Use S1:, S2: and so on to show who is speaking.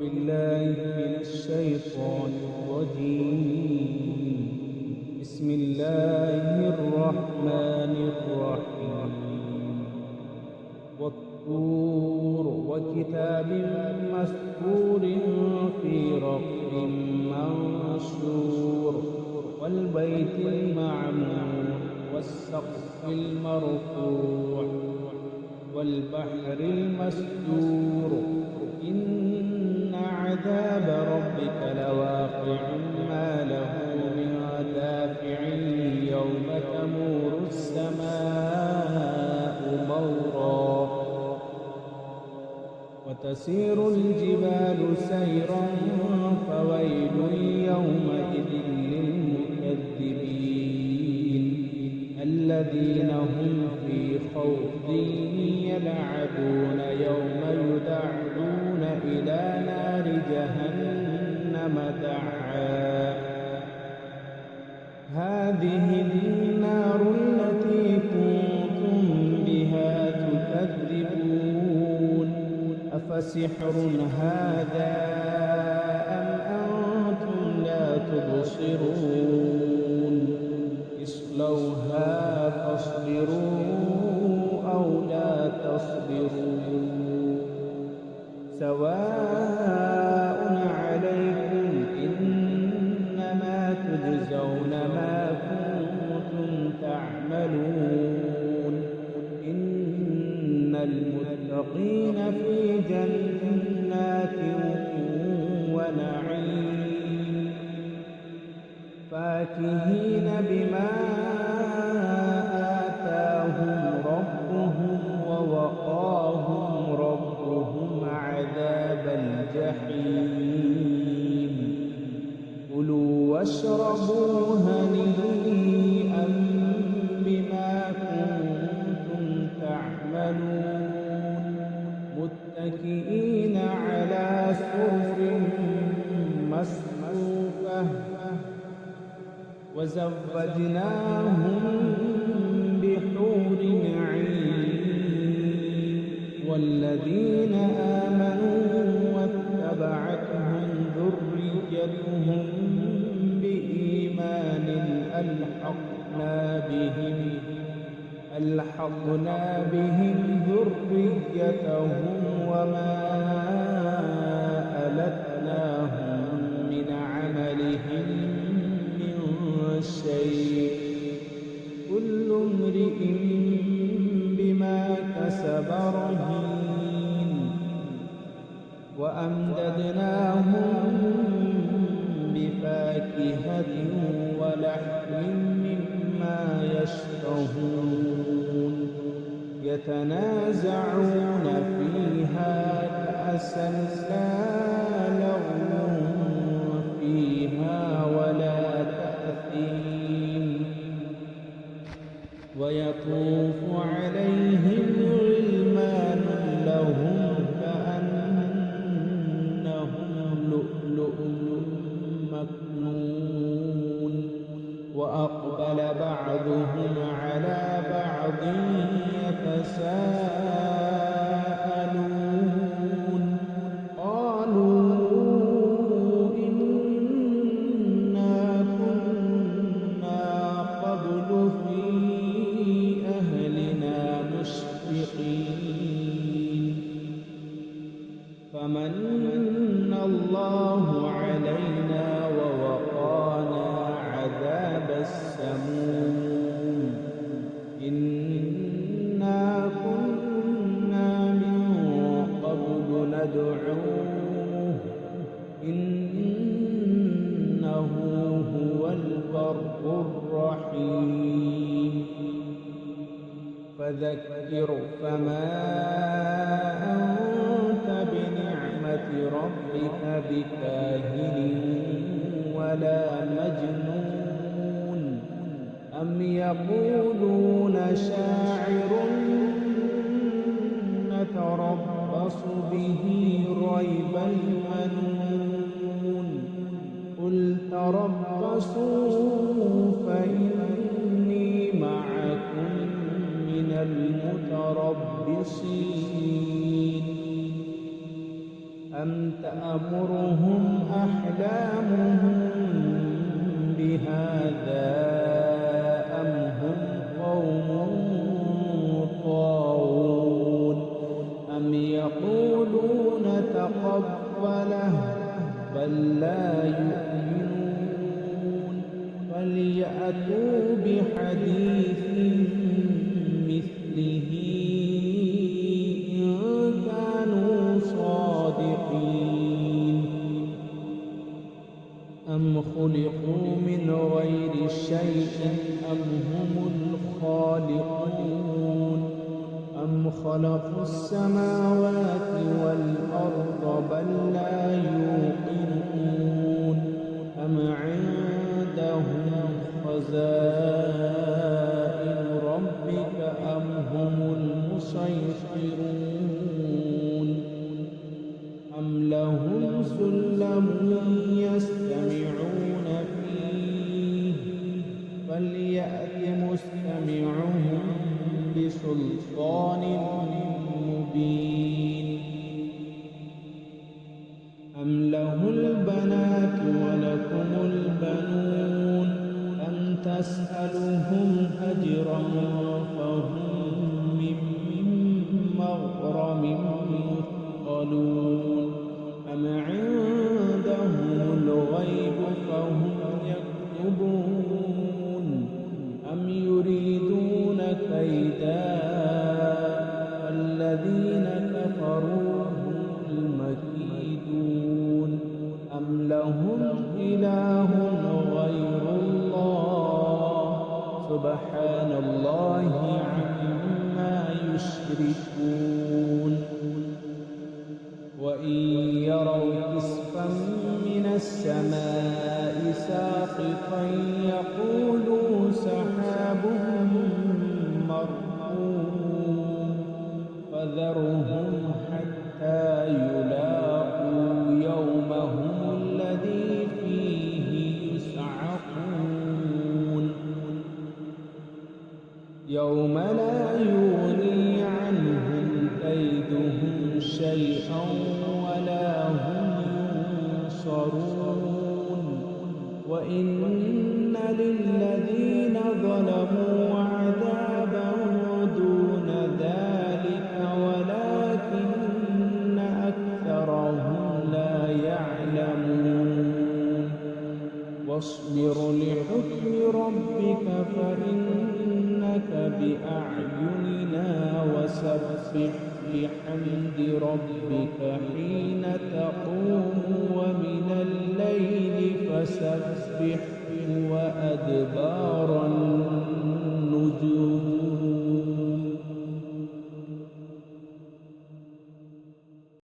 S1: بالله من الشيطان الرجيم. بسم الله الرحمن الرحيم. والطور وكتاب مسطور في رق منشور والبيت المعمور والسقف المرفوع والبحر المسجور إن عذاب ربك لواقع ما له من دافع يوم تمور السماء مورا وتسير الجبال سيرا فويل يومئذ للمكذبين الذين هم في خوض يلعبون يوم يدعون إلى نار جهنم دعا هذه النار التي كنتم بها تكذبون أفسحر هذا أم أنتم لا تبصرون اصلوها فاصبروا أو لا تصبروا سواء عليكم إنما تجزون ما كنتم تعملون إن المتقين في جنات ونعيم فاكهين بما آتاهم ربهم ووقاهم ربهم عذاب الجحيم كلوا واشربوا هنيئا بما كنتم تعملون متكئين على سرر مصفوفة وزوجناهم بحور عين والذين آمنوا واتبعتهم ذريتهم بإيمان ألحقنا بهم ذريتهم وما ألتناهم من عملهم من شيء كل امرئ بما كسب رهين وأمددناهم بفاكهة ولحم مما يشتهون يتنازعون فيها كأسا لا لغو فيها ولا تأثيم ويطوف عليهم غلمان لهم كأنهم لؤلؤ مكنون وأقبل بعضهم على بعض يتساءلون قالوا إنا كنا قبل في أهلنا مشفقين فمن الله علينا ووقانا عذاب السموم إنا كنا من قبل ندعوه إنه هو البر الرحيم فذكر فما أنت بنعمة ربك بكاهن ولا مجنون أم يقولون شاعر نتربص به ريب المنون قل تربصوا فإني معكم من المتربصين أم تأمرهم أحلامهم بهذا أم هم قوم طاغون أم يقولون تقبله بل لا يؤمنون فليأتوا بحديث مثله إن كانوا صادقين أم خلقوا من غير شيء أم هم الخالقون أم خلقوا السماوات والأرض بل لا يوقنون أم عندهم خزائن ربك أم هم المسيطرون أم لهم سلم يستمعون فيه فليأت مستمعهم بسلطان مبين أم له البنات ولكم البنون أم تسألهم أجرا فهم من مغرم مثقلون أم عندهم الغيب فهم يكتبون أم يريدون كيدا الذين كفروا هم المكيدون أم لهم إله غير الله سبحان الله عما يشركون وإن يروا كسفا من السماء ساقطا يقولوا سحاب مركوم فذرهم حتى يلاقوا يومهم الذي فيه يسعقون يوم لا يغني عنهم كيدهم شيئا ولا هم ينصرون وإن للذين ظلموا عذابا دون ذلك ولكن أكثرهم لا يعلمون واصبر لحكم ربك فإنك بأعيننا وسبح بحمد ربك حين تقوم ومن الليل فسبح وأدبار